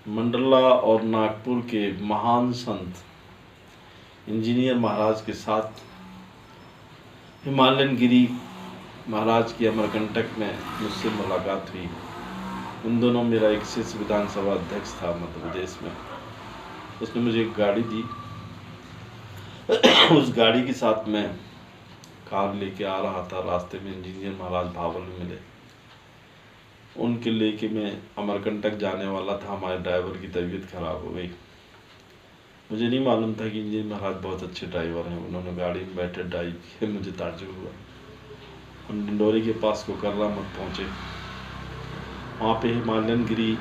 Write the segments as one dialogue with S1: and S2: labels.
S1: मंडला और नागपुर के महान संत इंजीनियर महाराज के साथ हिमालयन गिरी महाराज की अमरकंटक में मुझसे मुलाकात हुई। उन दोनों मेरा एक शिष्य विधानसभा अध्यक्ष था मध्य प्रदेश में। उसने मुझे एक गाड़ी दी। उस गाड़ी के साथ मैं कार लेके आ रहा था। रास्ते में इंजीनियर महाराज भावल में मिले। उनके लेके मैं अमरकंटक जाने वाला था। हमारे ड्राइवर की तबीयत खराब हो गई। मुझे नहीं मालूम था कि इंजीनियर महाराज बहुत अच्छे ड्राइवर हैं। उन्होंने गाड़ी में बैठे ड्राइव किया। मुझे ताज्जुब हुआ। हम डिंडोरी के पास कोकरला मठ पहुँचे। वहाँ पे हिमालयन गिरी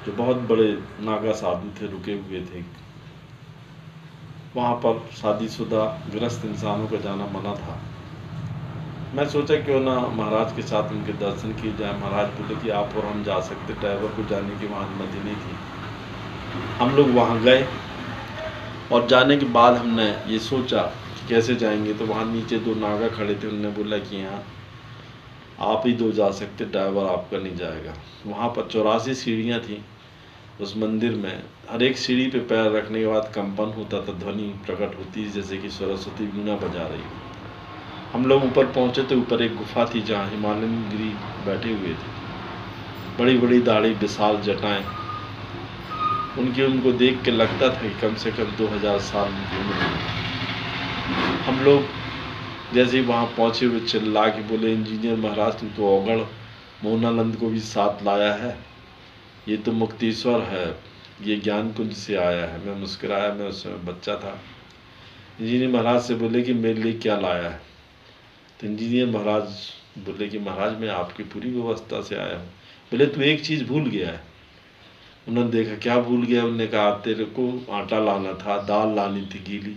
S1: जो बहुत बड़े नागा साधु थे रुके हुए थे। वहाँ पर शादीशुदा गृहस्थ इंसानों का जाना मना था। मैं सोचा क्यों ना महाराज के साथ उनके दर्शन किए जाए। महाराज बोले कि आप और हम जा सकते, ड्राइवर को जाने की वहाँ अनुमति नहीं थी। हम लोग वहाँ गए और जाने के बाद हमने ये सोचा कि कैसे जाएंगे। तो वहाँ नीचे दो नागा खड़े थे। उन्होंने बोला कि यहाँ आप ही दो जा सकते, ड्राइवर आपका नहीं जाएगा। वहाँ पर 84 सीढ़ियाँ थी। उस मंदिर में हर एक सीढ़ी पे पैर रखने के बाद कंपन होता था, ध्वनि प्रकट होती जैसे कि सरस्वती वीणा बजा रही। हम लोग ऊपर पहुँचे तो ऊपर एक गुफा थी जहाँ हिमालयन गिरी बैठे हुए थे। बड़ी बड़ी दाढ़ी, विशाल जटाएं उनको देख के लगता था कि कम से कम 2000 साल उनकी उम्र है। हम लोग जैसे ही वहाँ पहुँचे हुए चिल्ला के बोले, इंजीनियर महाराज तुम तो औगड़ मोहनानंद को भी साथ लाया है। ये तो मुक्तेश्वर है, ये ज्ञान कुंज से आया है। मैं मुस्कुराया। मैं उस समय बच्चा था। इंजीनियर महाराज से बोले कि मेरे लिए क्या लाया है। तो इंजीनियर महाराज बोले कि महाराज मैं आपकी पूरी व्यवस्था से आया हूँ। बोले तू एक चीज़ भूल गया है। उन्होंने देखा क्या भूल गया। उन्होंने कहा तेरे को आटा लाना था, दाल लानी थी गीली,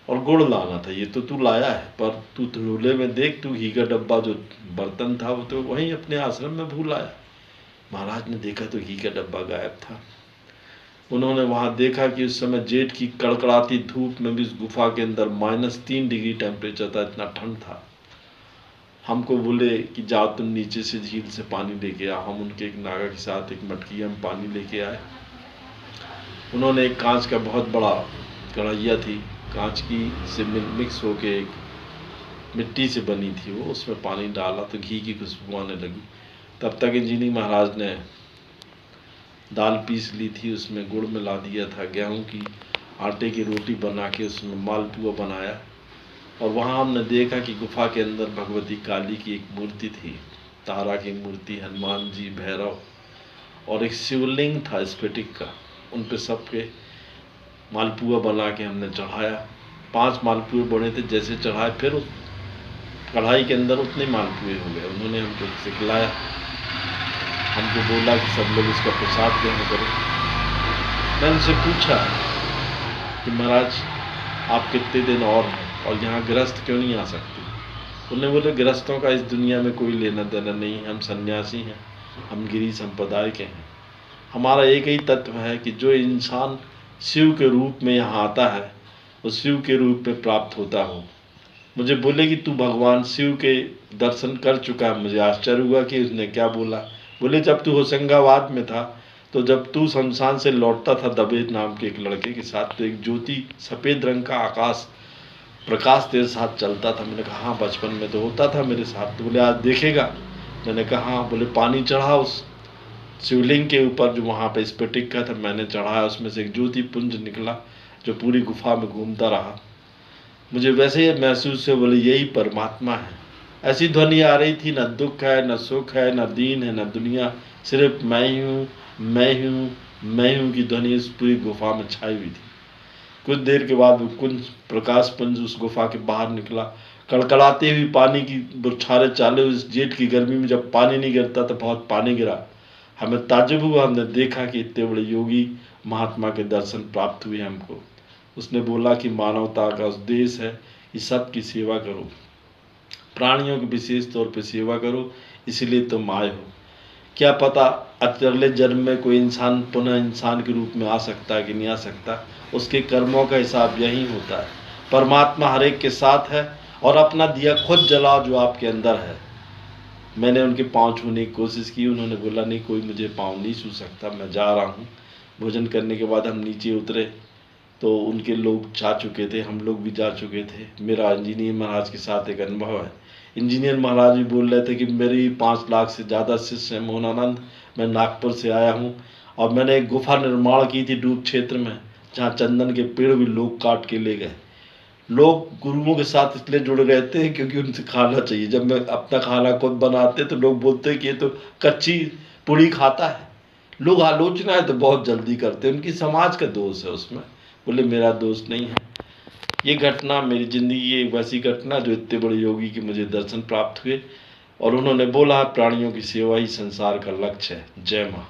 S1: और गुड़ लाना था। ये तो तू लाया है, पर तू झोले में देख, तू घी का डब्बा जो बर्तन था वो तो वहीं अपने आश्रम में भूल आया। महाराज ने देखा तो घी का डब्बा गायब था। उन्होंने वहाँ देखा कि उस समय जेठ की कड़कड़ाती धूप में भी उस गुफा के अंदर -3 डिग्री टेम्परेचर था। इतना ठंड था। हमको बोले कि जाओ तुम नीचे से झील से पानी लेके आओ। हम उनके एक नागा के साथ एक मटकी हम पानी लेके आए। उन्होंने एक कांच का बहुत बड़ा कढ़ैया थी, कांच की से मिक्स होके एक मिट्टी से बनी थी वो, उसमें पानी डाला तो घी की खुशबू आने लगी। तब तक इंजीनियर महाराज ने दाल पीस ली थी, उसमें गुड़ मिला दिया था। गेहूं की आटे की रोटी बना के उसमें मालपुआ बनाया। और वहाँ हमने देखा कि गुफा के अंदर भगवती काली की एक मूर्ति थी, तारा की मूर्ति, हनुमान जी, भैरव, और एक शिवलिंग था स्फटिक का। उन पे सबके मालपुआ बना के हमने चढ़ाया। 5 मालपुए बने थे। जैसे चढ़ाए फिर उस कढ़ाई के अंदर उतने मालपुए हो गए। उन्होंने हमको सिखलाया। हमको बोला कि सब लोग इसका प्रसाद ग्रहण करो। मैंने उनसे पूछा कि महाराज आप कितने दिन और हैं और यहाँ गृहस्थ क्यों नहीं आ सकते। उन्होंने बोले गृहस्थों का इस दुनिया में कोई लेना देना नहीं है। हम सन्यासी हैं, हम गिरी संप्रदाय के हैं। हमारा एक ही तत्व है कि जो इंसान शिव के रूप में यहाँ आता है वो शिव के रूप में प्राप्त होता हो। मुझे बोले कि तू भगवान शिव के दर्शन कर चुका है। मुझे आश्चर्य हुआ कि उसने क्या बोला। बोले जब तू होशंगाबाद में था तो जब तू शमशान से लौटता था दबे नाम के एक लड़के के साथ, तो एक ज्योति सफ़ेद रंग का आकाश प्रकाश तेरे साथ चलता था। मैंने कहा हाँ बचपन में तो होता था मेरे साथ। तो बोले आज देखेगा। मैंने कहा हाँ। बोले पानी चढ़ा उस शिवलिंग के ऊपर जो वहाँ पे स्फटिक का था। मैंने चढ़ाया, उसमें से एक ज्योति पुंज निकला जो पूरी गुफा में घूमता रहा। मुझे वैसे ही महसूस हुआ, बोले यही परमात्मा है। ऐसी ध्वनि आ रही थी, न दुख है, न सुख है, न दीन है, न दुनिया, सिर्फ मैं ही हूँ, मैं ही हूँ, मैं हूँ की ध्वनि इस पूरी गुफा में छाई हुई थी। कुछ देर के बाद वो कुंज प्रकाश पुंज उस गुफा के बाहर निकला। कड़कड़ाते हुई पानी की बौछारें चाले। उस जेठ की गर्मी में जब पानी नहीं गिरता तो बहुत पानी गिरा। हमें ताज्जुब हुआ। हमने देखा कि इतने बड़े योगी महात्मा के दर्शन प्राप्त हुए हमको। उसने बोला कि मानवता का उद्देश्य है कि सबकी सेवा करो, प्राणियों की विशेष तौर पर सेवा करो, इसलिए तुम आए हो। क्या पता अगले जन्म में कोई इंसान पुनः इंसान के रूप में आ सकता है कि नहीं आ सकता। उसके कर्मों का हिसाब यही होता है। परमात्मा हर एक के साथ है और अपना दिया खुद जलाओ जो आपके अंदर है। मैंने उनके पाँव छूने की कोशिश की, उन्होंने बोला नहीं, कोई मुझे पाँव नहीं छू सकता, मैं जा रहा हूँ। भोजन करने के बाद हम नीचे उतरे तो उनके लोग जा चुके थे, हम लोग भी जा चुके थे। मेरा इंजीनियर महाराज के साथ एक अनुभव है। इंजीनियर महाराज भी बोल रहे थे कि मेरी 5 लाख से ज़्यादा शिष्य हैं मोहनानंद, मैं नागपुर से आया हूँ और मैंने एक गुफा निर्माण की थी डूब क्षेत्र में, जहाँ चंदन के पेड़ भी लोग काट के ले गए। लोग गुरुओं के साथ इसलिए जुड़ रहते हैं क्योंकि उनसे खाना चाहिए। जब मैं अपना खाना खुद बनाते तो लोग बोलते हैं कि ये तो कच्ची पूड़ी खाता है। लोग आलोचनाएं तो बहुत जल्दी करते हैं, उनकी समाज का दोष है उसमें, बोले मेरा दोष नहीं है। ये घटना मेरी ज़िंदगी की एक वैसी घटना जो इतने बड़े योगी के मुझे दर्शन प्राप्त हुए और उन्होंने बोला प्राणियों की सेवा ही संसार का लक्ष्य है। जय माँ।